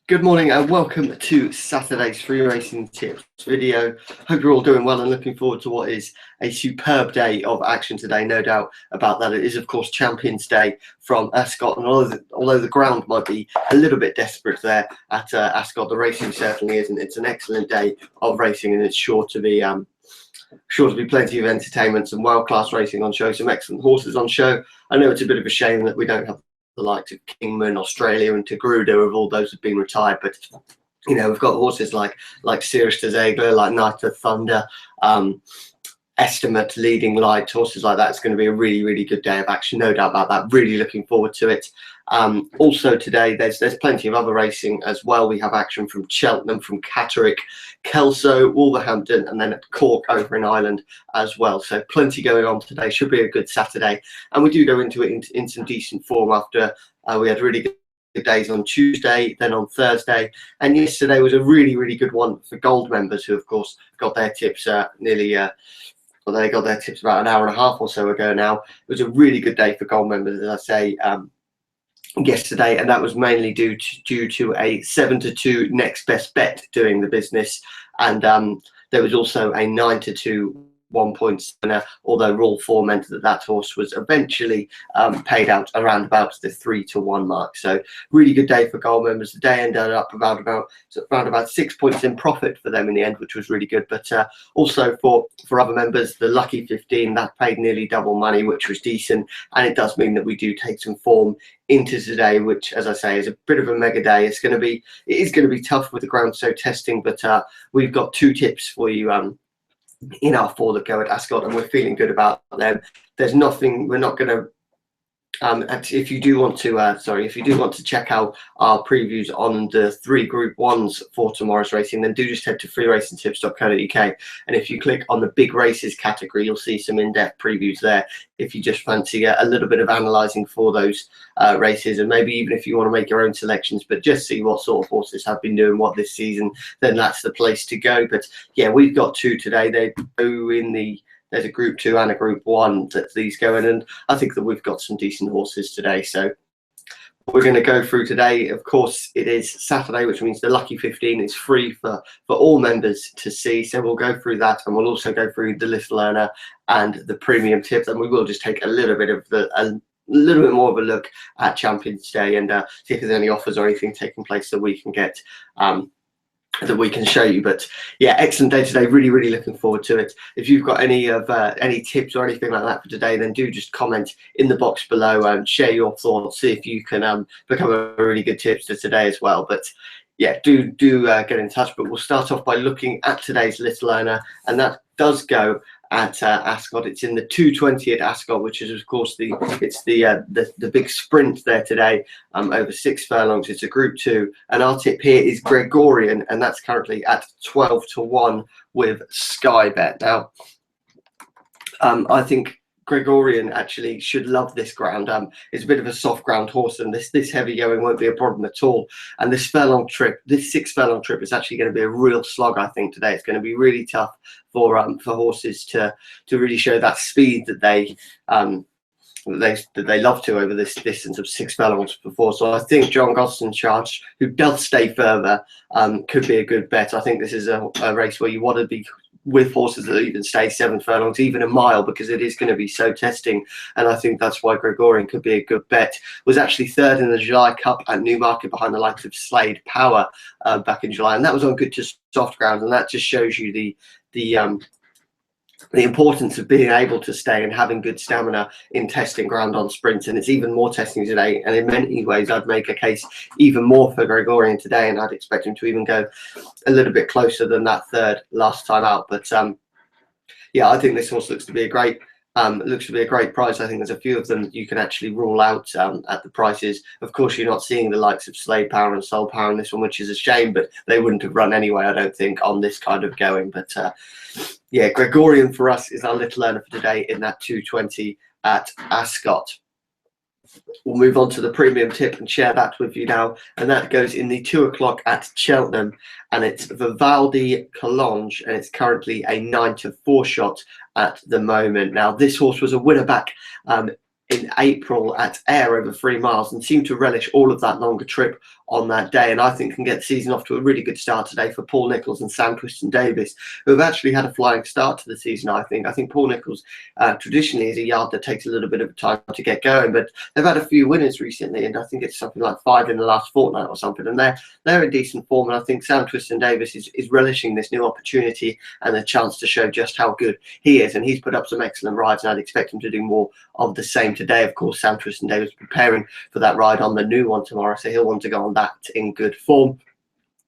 Good morning and welcome to Saturday's free racing tips video. Hope you're all doing well and looking forward to what is a superb day of action today. No doubt about that. It is, of course, Champions Day from Ascot, and although the ground might be a little bit desperate there at Ascot, the racing certainly isn't. It's an excellent day of racing, and it's sure to be plenty of entertainment, some world-class racing on show, some excellent horses on show. I know it's a bit of a shame that we don't have the likes of Kingman, Australia, and Tagruda, of all those have been retired. But you know, we've got horses like Sirius de Zegler, like Night of Thunder, Estimate, Leading Light, horses like that. It's going to be a really, really good day of action, no doubt about that. Really looking forward to it. Also today, there's plenty of other racing as well. We have action from Cheltenham, from Catterick, Kelso, Wolverhampton, and then at Cork over in Ireland as well. So plenty going on today. Should be a good Saturday. And we do go into it in some decent form after we had really good days on Tuesday, then on Thursday, and yesterday was a really, really good one for Gold members, who of course got their tips they got their tips about an hour and a half or so ago now. It was a really good day for Gold members, as I say, yesterday, and that was mainly due to a 7-2 next best bet doing the business, and there was also a 9-2 1.7, although rule 4 meant that horse was eventually paid out around about the 3-1 mark. So really good day for Gold members. The day ended up around about 6 points in profit for them in the end, which was really good. But also for other members, the Lucky 15, that paid nearly double money, which was decent, and it does mean that we do take some form into today, which, as I say, is a bit of a mega day. It is going to be tough with the ground so testing, but we've got 2 tips for you in our 4 that go at Ascot, and we're feeling good about them. There's nothing, we're not going to if you do want to check out our previews on the 3 Group 1s for tomorrow's racing, then do just head to freeracingtips.co.uk, and if you click on the big races category, you'll see some in-depth previews there if you just fancy a little bit of analysing for those races, and maybe even if you want to make your own selections, but just see what sort of horses have been doing what this season, then that's the place to go. But yeah, we've got 2 today. They go in there's a Group 2 and a Group 1 that these go in, and I think that we've got some decent horses today. So we're going to go through today. Of course, it is Saturday, which means the Lucky 15 is free for all members to see. So we'll go through that, and we'll also go through the Little Earner and the Premium Tips, and we will just take a little bit more of a look at Champions Day and see if there's any offers or anything taking place that we can get. That we can show you. But yeah, excellent day today. Really, really looking forward to it. If you've got any tips or anything like that for today, then do just comment in the box below and share your thoughts. See if you can become a really good tipster today as well. But yeah, do get in touch. But we'll start off by looking at today's Little Earner, and that does go at Ascot. It's in the 220 at Ascot, which is of course the big sprint there today, over 6 furlongs. It's a Group 2, and our tip here is Gregorian, and that's currently at 12-1 with Sky Bet. Now, I think Gregorian actually should love this ground. It's a bit of a soft ground horse, and this heavy going won't be a problem at all. And this 6 furlong trip is actually going to be a real slog, I think, today. It's going to be really tough for horses to really show that speed that they love to over this distance of 6 furlongs before. So I think John Gosden Charge, who does stay further, could be a good bet. I think this is a race where you want to be with horses that even stay 7 furlongs, even a mile, because it is going to be so testing. And I think that's why Gregorian could be a good bet. Was actually 3rd in the July Cup at Newmarket behind the likes of Slade Power back in July, and that was on good to soft ground, and that just shows you the importance of being able to stay and having good stamina in testing ground on sprints. And it's even more testing today, and in many ways I'd make a case even more for Gregorian today, and I'd expect him to even go a little bit closer than that 3rd last time out. But yeah, I think this horse looks to be a great price. I think there's a few of them you can actually rule out at the prices. Of course, you're not seeing the likes of Slade Power and Soul Power in this one, which is a shame, but they wouldn't have run anyway, I don't think, on this kind of going. But yeah, Gregorian for us is our Little Earner for today in that 220 at Ascot. We'll move on to the Premium Tip and share that with you now, and that goes in the 2 o'clock at Cheltenham, and it's Vivaldi Collonges, and it's currently a 9-4 shot at the moment. Now, this horse was a winner back in April at Ayr over 3 miles and seemed to relish all of that longer trip on that day, and I think can get the season off to a really good start today for Paul Nicholls and Sam Twiston-Davies, who have actually had a flying start to the season. I think Paul Nicholls traditionally is a yard that takes a little bit of time to get going, but they've had a few winners recently, and I think it's something like 5 in the last fortnight or something, and they're in decent form. And I think Sam Twiston-Davies is relishing this new opportunity and the chance to show just how good he is, and he's put up some excellent rides, and I'd expect him to do more of the same today. Of course, Sam Twiston-Davies preparing for that ride on the new one tomorrow, so he'll want to go on that in good form.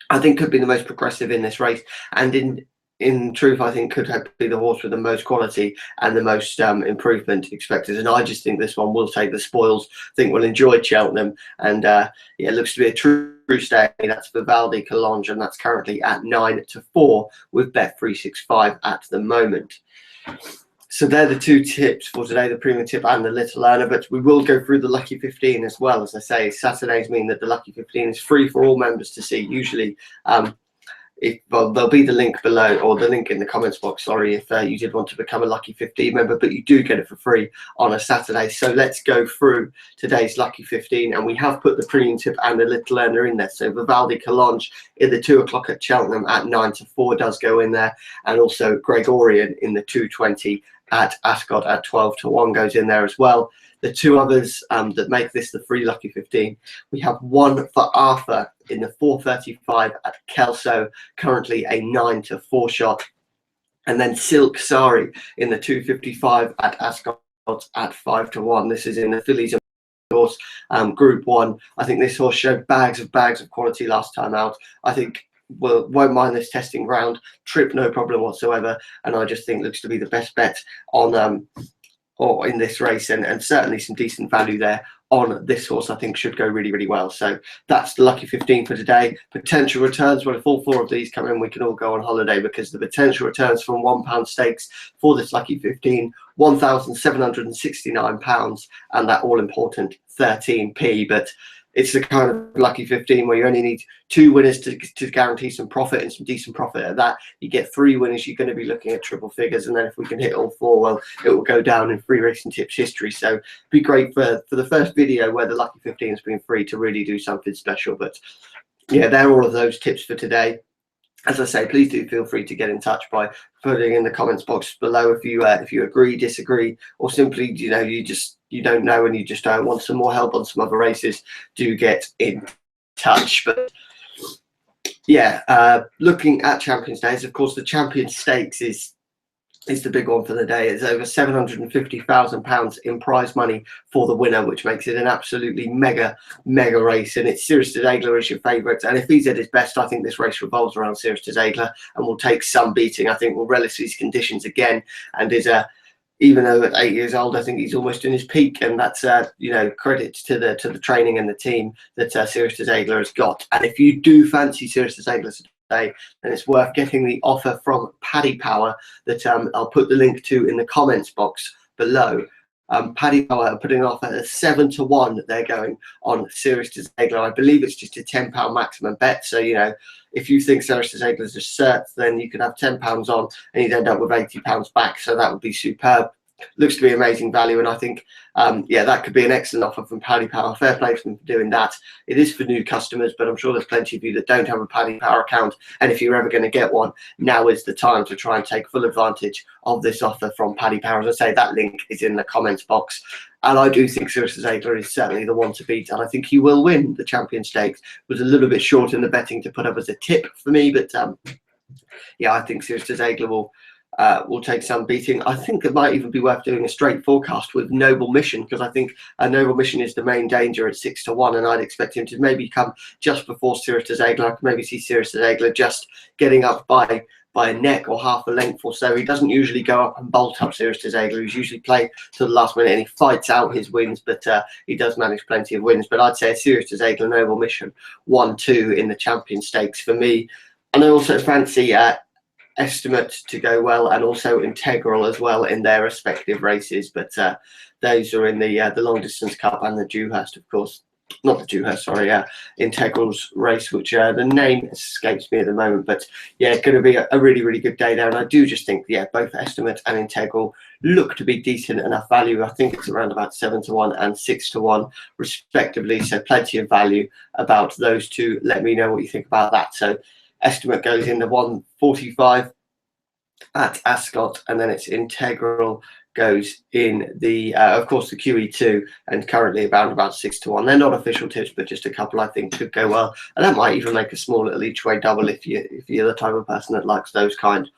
I think could be the most progressive in this race, and in truth, I think could be the horse with the most quality and the most improvement expected. And I just think this one will take the spoils. I think we'll enjoy Cheltenham, and yeah, it looks to be a true stay. That's Vivaldi Collonges, and that's currently at 9-4 with Bet365 at the moment. So they're the two tips for today, the premium tip and the little earner, but we will go through the Lucky 15 as well. As I say, Saturdays mean that the Lucky 15 is free for all members to see. Usually, there'll be the link below, or the link in the comments box, sorry, if you did want to become a Lucky 15 member, but you do get it for free on a Saturday. So let's go through today's Lucky 15, and we have put the premium tip and the little earner in there. So Vivaldi Collonges in the 2 o'clock at Cheltenham at 9-4 does go in there, and also Gregorian in the 2:20 at Ascot at 12-1 goes in there as well. The two others that make this the free Lucky 15, we have one for Arthur in the 4:35 at Kelso, currently a 9-4 shot, and then Silk Sari in the 2:55 at Ascot at 5-1. This is in the fillies and horse Group 1. I think this horse showed bags of quality last time out. I think won't mind this testing ground, trip no problem whatsoever, and I just think looks to be the best bet on or in this race, and certainly some decent value there on this horse. I think should go really well. So that's the Lucky 15 for today. Potential returns, well, if all 4 of these come in, we can all go on holiday, because the potential returns from £1 stakes for this Lucky 15, £1,769, and that all important 13p. But it's the kind of Lucky 15 where you only need 2 winners to guarantee some profit, and some decent profit at that. You get 3 winners, you're going to be looking at triple figures, and then if we can hit all 4, well, it will go down in free racing tips history. So it'd be great for the first video where the Lucky 15 has been free to really do something special. But yeah, they're all of those tips for today. As I say, please do feel free to get in touch by putting in the comments box below if you agree, disagree, or simply you don't know and you just want some more help on some other races. Do get in touch. But yeah, looking at Champions Days, of course, the Champions Stakes is the big one for the day. It's over £750,000 in prize money for the winner, which makes it an absolutely mega race. And it's Sirius de Zegler is your favourite, and if he's at his best, I think this race revolves around Sirius de Zegler and will take some beating. I think will relish these conditions again, and is even though at 8 years old, I think he's almost in his peak, and that's credit to the training and the team that Sirius de Zegler has got. And if you do fancy Sirius de Zegler today, then it's worth getting the offer from Paddy Power that I'll put the link to in the comments box below. Paddy Power are putting an offer at 7-1 that they're going on Sirius de Zegler. I believe it's just a £10 maximum bet. So, if you think Sirius de Zegler is a cert, then you could have £10 on and you'd end up with £80 back. So that would be superb. Looks to be amazing value, and I think yeah, that could be an excellent offer from Paddy Power. Fair play to them for doing that. It is for new customers, but I'm sure there's plenty of you that don't have a Paddy Power account, and if you're ever going to get one, now is the time to try and take full advantage of this offer from Paddy Power. As I say, that link is in the comments box, and I do think Sirius de Zegler is certainly the one to beat, and I think he will win the Champion Stakes. Was a little bit short in the betting to put up as a tip for me, but yeah, I think Sirius de Zegler will take some beating. I think it might even be worth doing a straight forecast with Noble Mission, because I think Noble Mission is the main danger at 6-1, and I'd expect him to maybe come just before Sirius de Zegler. I could maybe see Sirius de Zegler just getting up by a neck or half a length or so. He doesn't usually go up and bolt up Sirius de Zegler. He's usually play to the last minute, and he fights out his wins, but he does manage plenty of wins. But I'd say Sirius de Zegler, Noble Mission, 1-2 in the Champion Stakes for me. And I also fancy Estimate to go well, and also Integral as well in their respective races, but those are in the Long Distance Cup and the Dewhurst, of course. not the Dewhurst, sorry, Integral's race, which the name escapes me at the moment, but yeah, going to be a really, really good day there. And I do just think, yeah, both Estimate and Integral look to be decent enough value. I think it's around about 7 to 1 and 6 to 1 respectively, so plenty of value about those two. Let me know what you think about that. So Estimate goes in the 145 at Ascot, and then it's Integral goes in the of course the QE2, and currently about 6 to 1. They're not official tips, but just a couple I think could go well, and that might even make a small little each way double if you're the type of person that likes those kind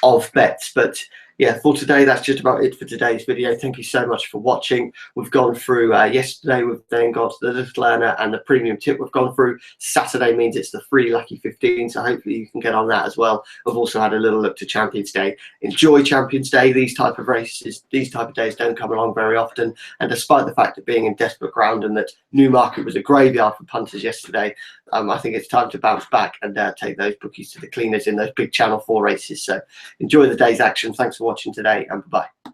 of bets. But yeah, for today, that's just about it for today's video. Thank you so much for watching. We've gone through yesterday, we've then got the Little Earner and the premium tip we've gone through. Saturday means it's the free Lucky 15, so hopefully you can get on that as well. We've also had a little look to Champions Day. Enjoy Champions Day. These type of races, these type of days don't come along very often, and despite the fact of being in desperate ground and that Newmarket was a graveyard for punters yesterday, I think it's time to bounce back and take those bookies to the cleaners in those big Channel 4 races. So enjoy the day's action. Thanks for watching today, and bye-bye.